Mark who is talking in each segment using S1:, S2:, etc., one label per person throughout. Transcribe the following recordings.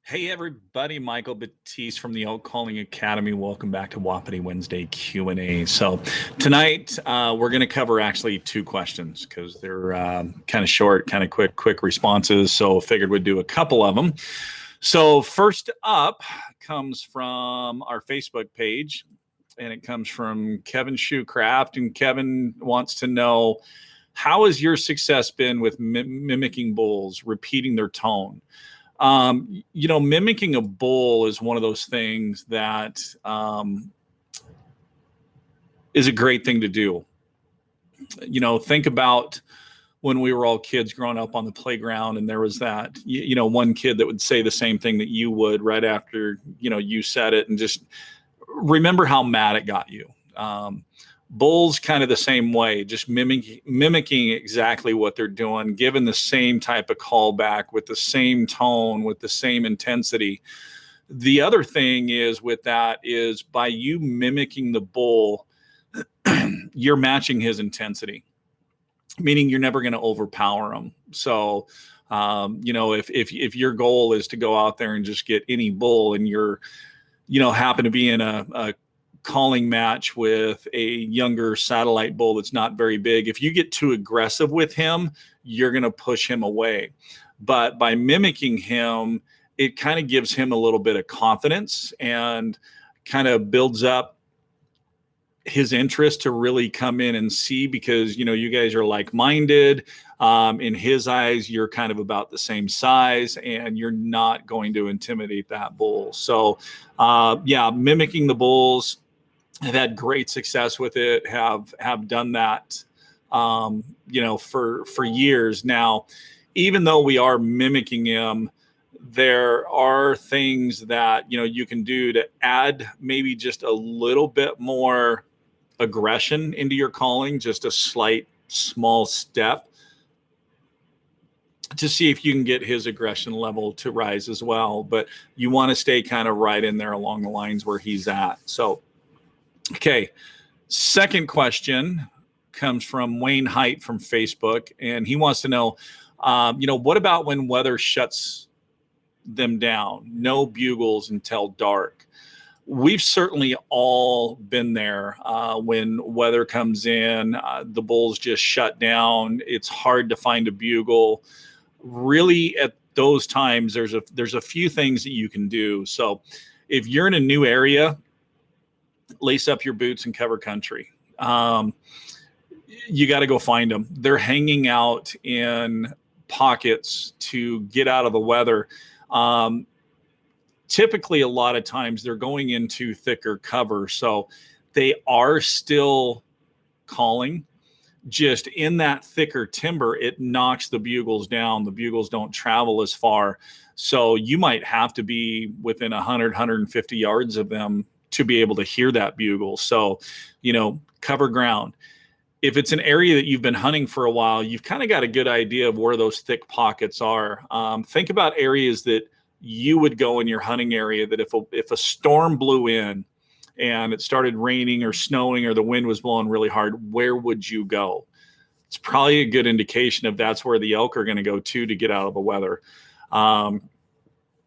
S1: Hey everybody, Michael Batiste from the Elk Calling Academy. Welcome back to Wapiti Wednesday Q&A. So tonight we're going to cover actually two questions because they're kind of short, kind of quick responses. So figured we'd do a couple of them. So first up comes from our Facebook page, and it comes from Kevin Shoecraft. And Kevin wants to know, how has your success been with mimicking bulls, repeating their tone? Mimicking a bull is one of those things that is a great thing to do. Think about when we were all kids growing up on the playground, and there was that, one kid that would say the same thing that you would right after, you said it, and just remember how mad it got you. Bulls kind of the same way, just mimicking exactly what they're doing, given the same type of callback with the same tone, with the same intensity. The other thing is with that is by you mimicking the bull, you're matching his intensity, meaning you're never going to overpower him. So, if your goal is to go out there and just get any bull, and you're, happen to be in a calling match with a younger satellite bull that's not very big, if you get too aggressive with him, you're going to push him away. But by mimicking him, it kind of gives him a little bit of confidence and kind of builds up his interest to really come in and see, because you guys are like-minded. In his eyes, you're kind of about the same size, and you're not going to intimidate that bull. So mimicking the bulls, have had great success with it, have done that, for years now. Even though we are mimicking him, there are things that, you can do to add maybe just a little bit more aggression into your calling, just a slight, small step to see if you can get his aggression level to rise as well. But you want to stay kind of right in there along the lines where he's at. So, okay, second question comes from Wayne Height from Facebook, and he wants to know, what about when weather shuts them down? No bugles until dark. We've certainly all been there when weather comes in, the bulls just shut down. It's hard to find a bugle. Really, at those times, there's a few things that you can do. So if you're in a new area, lace up your boots and cover country. You got to go find them. They're hanging out in pockets to get out of the weather. Typically, a lot of times they're going into thicker cover, so they are still calling. Just in that thicker timber, it knocks the bugles down. The bugles don't travel as far. So you might have to be within 100, 150 yards of them to be able to hear that bugle. So, cover ground. If it's an area that you've been hunting for a while, you've kind of got a good idea of where those thick pockets are. Think about areas that you would go in your hunting area that if a storm blew in and it started raining or snowing or the wind was blowing really hard, where would you go? It's probably a good indication of that's where the elk are going to go to get out of the weather.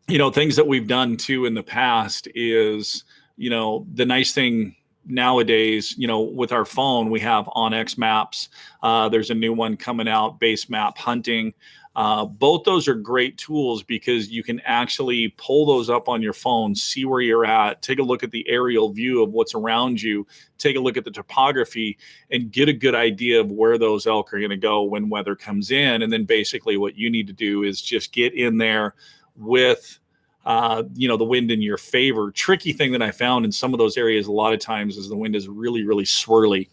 S1: Things that we've done too in the past is, the nice thing nowadays, with our phone, we have OnX maps. There's a new one coming out, Base Map Hunting. Both those are great tools because you can actually pull those up on your phone, see where you're at, take a look at the aerial view of what's around you, take a look at the topography, and get a good idea of where those elk are going to go when weather comes in. And then basically what you need to do is just get in there with the wind in your favor. Tricky thing that I found in some of those areas a lot of times is the wind is really, really swirly.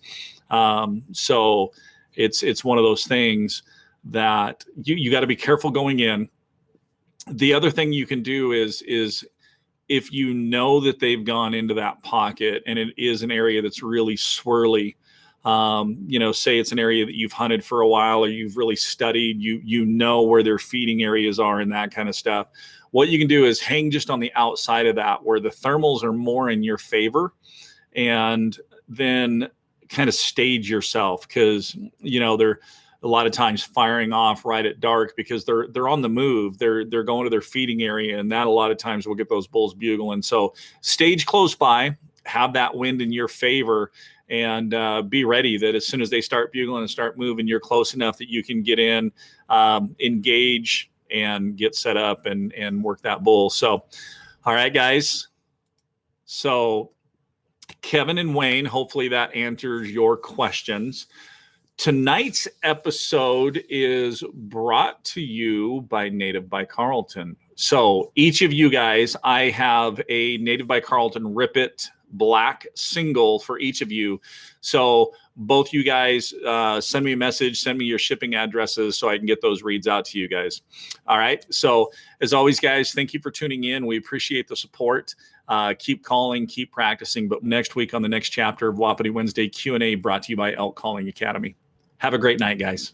S1: So it's one of those things that you got to be careful going in. The other thing you can do is if you know that they've gone into that pocket and it is an area that's really swirly, say it's an area that you've hunted for a while or you've really studied, you know where their feeding areas are and that kind of stuff. What you can do is hang just on the outside of that where the thermals are more in your favor, and then kind of stage yourself because, a lot of times firing off right at dark because they're on the move. They're going to their feeding area, and that a lot of times will get those bulls bugling. So stage close by, have that wind in your favor, and be ready that as soon as they start bugling and start moving, you're close enough that you can get in, engage, and get set up and work that bull. So, all right, guys. So Kevin and Wayne, hopefully that answers your questions. Tonight's episode is brought to you by Native by Carlton. So each of you guys, I have a Native by Carlton Rip It black single for each of you. So both you guys send me a message, send me your shipping addresses so I can get those reads out to you guys. All right. So as always, guys, thank you for tuning in. We appreciate the support. Keep calling, keep practicing. But next week on the next chapter of Wapiti Wednesday Q&A brought to you by Elk Calling Academy. Have a great night, guys.